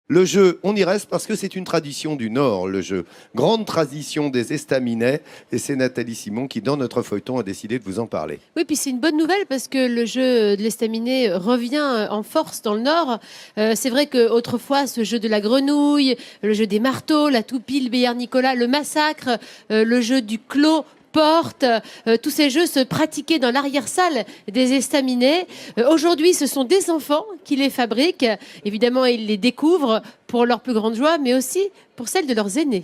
Le jeu, on y reste parce que c'est une tradition du Nord, le jeu. Grande tradition des estaminets. Et c'est Nathalie Simon qui, dans notre feuilleton, a décidé de vous en parler. Oui, puis c'est une bonne nouvelle parce que le jeu de l'estaminet revient en force dans le Nord. C'est vrai qu'autrefois, ce jeu de la grenouille, le jeu des marteaux, la toupie, le béliard Nicolas, le massacre, le jeu du clos, porte, tous ces jeux se pratiquaient dans l'arrière-salle des estaminets. Aujourd'hui, ce sont des enfants qui les fabriquent. Évidemment, ils les découvrent pour leur plus grande joie, mais aussi pour celle de leurs aînés.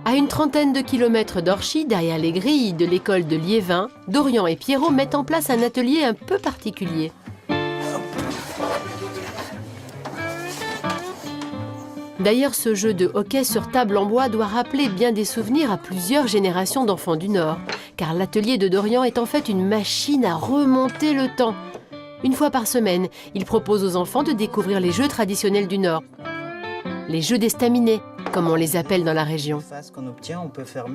À une trentaine de kilomètres d'Orchy, derrière les grilles de l'école de Liévin, Dorian et Pierrot mettent en place un atelier un peu particulier. D'ailleurs, ce jeu de hockey sur table en bois doit rappeler bien des souvenirs à plusieurs générations d'enfants du Nord. Car l'atelier de Dorian est en fait une machine à remonter le temps. Une fois par semaine, il propose aux enfants de découvrir les jeux traditionnels du Nord. Les jeux d'estaminet, comme on les appelle dans la région.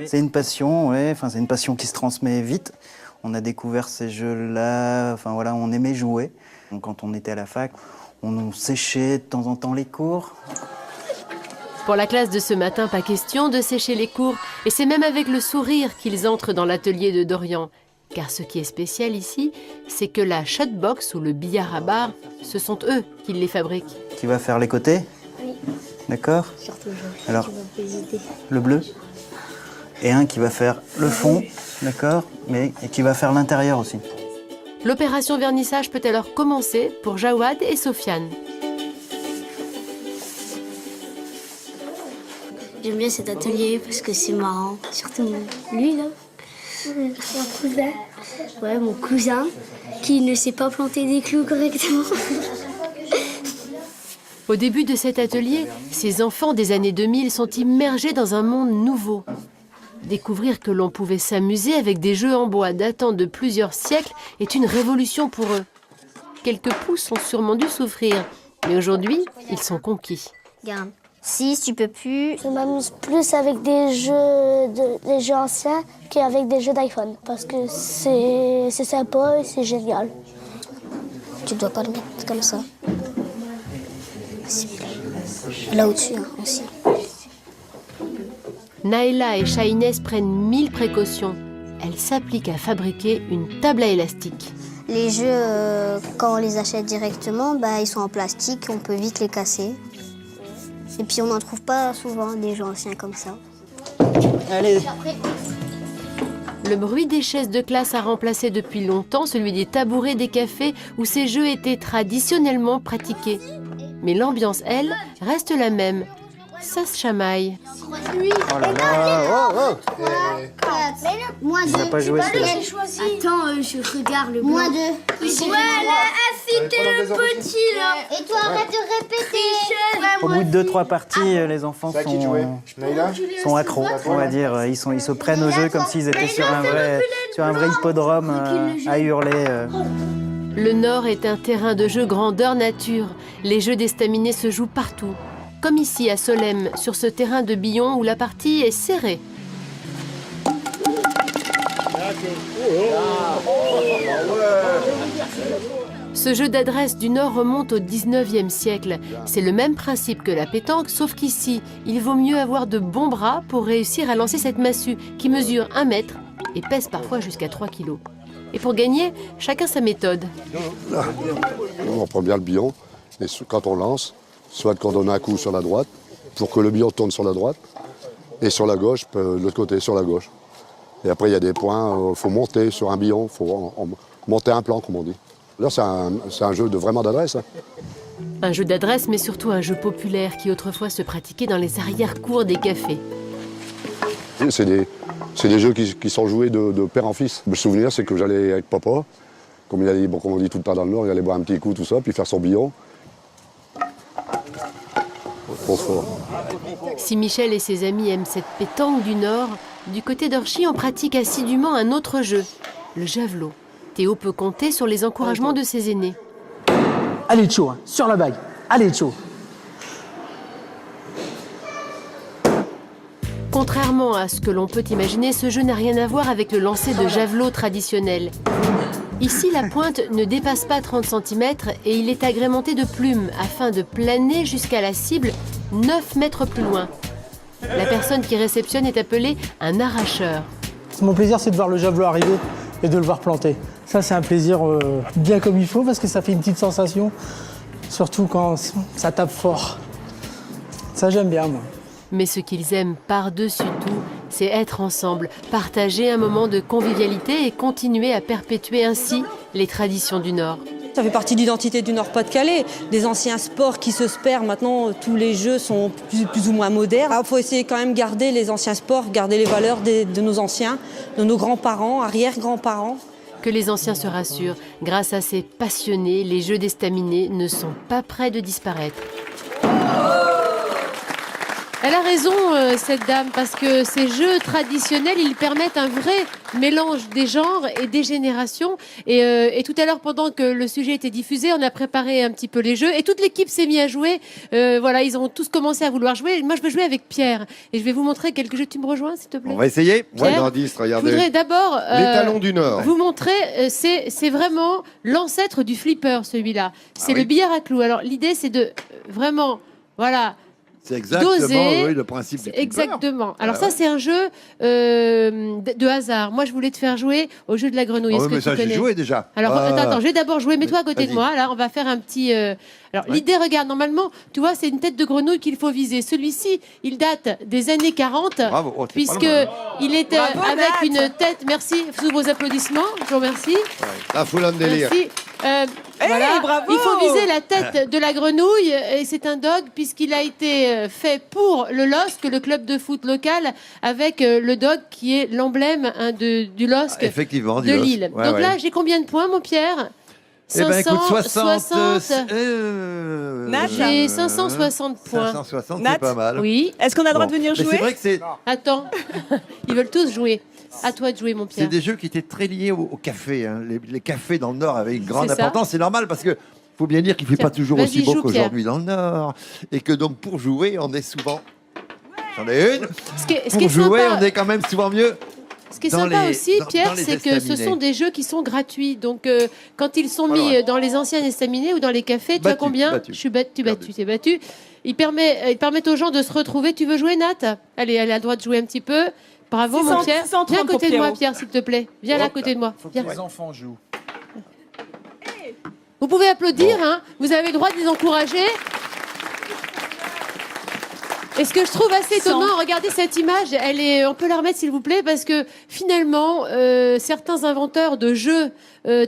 C'est une passion, ouais, c'est une passion qui se transmet vite. On a découvert ces jeux-là, on aimait jouer. Donc, quand on était à la fac, on séchait de temps en temps les cours. Pour la classe de ce matin, pas question de sécher les cours. Et c'est même avec le sourire qu'ils entrent dans l'atelier de Dorian. Car ce qui est spécial ici, c'est que la shotbox ou le billard à barre, ce sont eux qui les fabriquent. Qui va faire les côtés? Oui. D'accord. Surtout je. Alors, Hésiter. le bleu. Et un qui va faire le fond, d'accord, et qui va faire l'intérieur aussi. L'opération vernissage peut alors commencer pour Jawad et Sofiane. J'aime bien cet atelier parce que c'est marrant. Surtout lui, là. Mon cousin. Ouais, mon cousin qui ne sait pas planter des clous correctement. Au début de cet atelier, ces enfants des années 2000 sont immergés dans un monde nouveau. Découvrir que l'on pouvait s'amuser avec des jeux en bois datant de plusieurs siècles est une révolution pour eux. Quelques pouces ont sûrement dû souffrir, mais aujourd'hui, ils sont conquis. Regarde. 6, tu peux plus. Je m'amuse plus avec des jeux anciens qu'avec des jeux d'iPhone. Parce que c'est sympa et c'est génial. Tu dois pas le mettre comme ça. Là au-dessus, hein, aussi. Naëla et Shahinez prennent 1000 précautions. Elles s'appliquent à fabriquer une table à élastique. Les jeux, quand on les achète directement, ils sont en plastique, on peut vite les casser. Et puis on n'en trouve pas souvent des jeux anciens comme ça. Allez. Le bruit des chaises de classe a remplacé depuis longtemps celui des tabourets des cafés où ces jeux étaient traditionnellement pratiqués. Mais l'ambiance, elle, reste la même. Ça se chamaille. Oh là là, Moins On n'a pas joué celui-là. Attends, je regarde le blanc. Moins 2. C'était le petit là. Et toi, arrête de répéter. Au bout de 2-3 parties, les enfants sont accros, on va dire. Ils se prennent au jeu comme s'ils étaient sur un vrai hippodrome à hurler. Le Nord est un terrain de jeu grandeur nature. Les jeux d'estaminet se jouent partout. Comme ici à Solesmes, sur ce terrain de Billon où la partie est serrée. Ce jeu d'adresse du Nord remonte au 19e siècle. C'est le même principe que la pétanque, sauf qu'ici, il vaut mieux avoir de bons bras pour réussir à lancer cette massue qui mesure 1 mètre et pèse parfois jusqu'à 3 kilos. Et pour gagner, chacun sa méthode. On prend bien le billon et quand on lance, soit qu'on donne un coup sur la droite pour que le billon tourne sur la droite et sur la gauche, de l'autre côté, sur la gauche. Et après, il y a des points, il faut monter sur un billon, il faut monter un plan, comme on dit. Là, c'est un jeu vraiment d'adresse. Hein. Un jeu d'adresse, mais surtout un jeu populaire qui autrefois se pratiquait dans les arrière-cours des cafés. C'est des jeux qui sont joués de père en fils. Le souvenir, c'est que j'allais avec papa, comme on dit tout le temps dans le Nord, il allait boire un petit coup, tout ça, puis faire son billon. Si Michel et ses amis aiment cette pétanque du Nord, du côté d'Orchy, on pratique assidûment un autre jeu, le javelot. Théo peut compter sur les encouragements de ses aînés. Allez, Tcho, hein, sur la bague. Allez, Tcho. Contrairement à ce que l'on peut imaginer, ce jeu n'a rien à voir avec le lancer de javelot traditionnel. Ici, la pointe ne dépasse pas 30 cm et il est agrémenté de plumes afin de planer jusqu'à la cible 9 mètres plus loin. La personne qui réceptionne est appelée un arracheur. Mon plaisir, c'est de voir le javelot arriver et de le voir planter. Ça, c'est un plaisir bien comme il faut parce que ça fait une petite sensation, surtout quand ça tape fort. Ça, j'aime bien, moi. Mais ce qu'ils aiment par-dessus tout, c'est être ensemble, partager un moment de convivialité et continuer à perpétuer ainsi les traditions du Nord. Ça fait partie de l'identité du Nord-Pas-de-Calais. Des anciens sports qui se perdent. Maintenant, tous les jeux sont plus ou moins modernes. Il faut essayer quand même de garder les anciens sports, garder les valeurs de nos anciens, de nos grands-parents, arrière-grands-parents. Que les anciens se rassurent, grâce à ces passionnés, les jeux d'estaminets ne sont pas près de disparaître. Elle a raison, cette dame, parce que ces jeux traditionnels, ils permettent un vrai mélange des genres et des générations. Et tout à l'heure, pendant que le sujet était diffusé, on a préparé un petit peu les jeux et toute l'équipe s'est mise à jouer. Voilà, ils ont tous commencé à vouloir jouer. Moi, je veux jouer avec Pierre et je vais vous montrer quelques jeux. Tu me rejoins, s'il te plaît? On va essayer. Pierre, Nordiste, je regardez. voudrais d'abord Les talons du Nord. vous montrer, c'est vraiment l'ancêtre du flipper, celui-là. C'est le oui. billard à clous. Alors, l'idée, c'est de vraiment, voilà, C'est exactement doser. oui, le principe du flipper. Exactement. Alors Ah ça, ouais. c'est un jeu de hasard. Moi, je voulais te faire jouer au jeu de la grenouille. Ah Est-ce ouais, que mais tu ça, j'ai connais? joué déjà. Alors, attends, je vais d'abord jouer. Mets-toi à côté de Vas-y. moi. Là, on va faire un petit... Alors, l'idée, regarde, normalement, tu vois, c'est une tête de grenouille qu'il faut viser. Celui-ci, il date des années 40, Bravo. Oh, t'es pas puisque loin. il est avec une tête... Merci, sous vos applaudissements. Je vous remercie. La foule en délire. Merci. Voilà. bravo. Il faut viser la tête de la grenouille et c'est un dog puisqu'il a été fait pour le LOSC, le club de foot local, avec le dog qui est l'emblème du LOSC Effectivement, de Lille. Ouais, Donc ouais. là, j'ai combien de points, mon Pierre? Eh ben, écoute, 560. Nat, J'ai 560 points. 560, Nat, c'est pas mal. Oui. Est-ce qu'on a le droit Bon. de venir Mais jouer? c'est vrai que c'est Attends. Ils veulent tous jouer. À toi de jouer, mon Pierre. des jeux qui étaient très liés au café. Hein. Les cafés dans le Nord avaient une grande C'est ça. importance. C'est normal parce que faut bien dire qu'il ne fait Tiens, pas toujours vas-y, aussi beau joue, qu'aujourd'hui dans le Nord. Et que donc pour jouer, on est souvent... J'en ai une. Ce qui est Pour jouer, sympa, on est quand même souvent mieux. Ce qui est Dans sympa les- aussi, dans Pierre, les c'est que ce estaminets. sont des jeux qui sont gratuits. Donc, quand ils sont Voilà, mis ouais. dans les anciens estaminets ou dans les cafés, tu as Battu, combien? battu. Je suis battu, t'es battu. Ils permettent aux gens de se retrouver. Tu veux jouer, Nat? Allez, elle a le droit de jouer un petit peu. Bravo, mon 600, Pierre. 630 Viens à pour côté de moi, Pierrot. Pierre, s'il te plaît. Viens là à côté de moi. Viens. Les enfants jouent. Vous pouvez applaudir, hein. Vous avez le droit de les encourager. Et ce que je trouve assez étonnant, regardez cette image, on peut la remettre s'il vous plaît, parce que finalement, certains inventeurs de jeux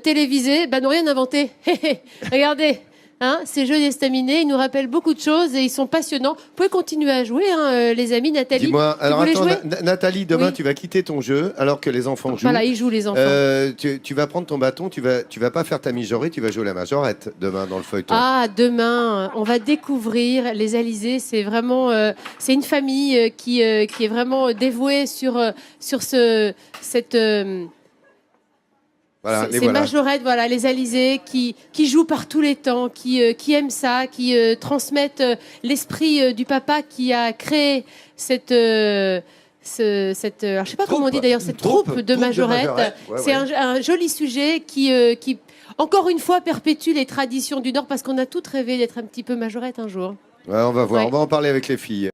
télévisés n'ont rien inventé. Regardez, hein, ces jeux d'estaminets, ils nous rappellent beaucoup de choses et ils sont passionnants. Vous pouvez continuer à jouer, hein, les amis. Nathalie, Dis-moi, vous alors voulez attends, jouer? Nathalie, demain Oui. tu vas quitter ton jeu alors que les enfants jouent. Voilà, ils jouent les enfants. Tu vas prendre ton bâton, tu vas pas faire ta mijaurée, tu vas jouer la majorette demain dans le feuilleton. Ah, demain, on va découvrir les Alizés. C'est vraiment, c'est une famille qui est vraiment dévouée sur cette Voilà, les ces voilà. majorettes, voilà, les Alizés qui jouent par tous les temps, qui aiment ça, qui transmettent l'esprit du papa qui a créé cette alors, je sais pas comment on dit d'ailleurs, cette troupe de majorettes. Ouais, C'est ouais. un joli sujet qui, encore une fois, perpétue les traditions du Nord parce qu'on a toutes rêvé d'être un petit peu majorette un jour. Ouais, on va voir, Ouais. on va en parler avec les filles.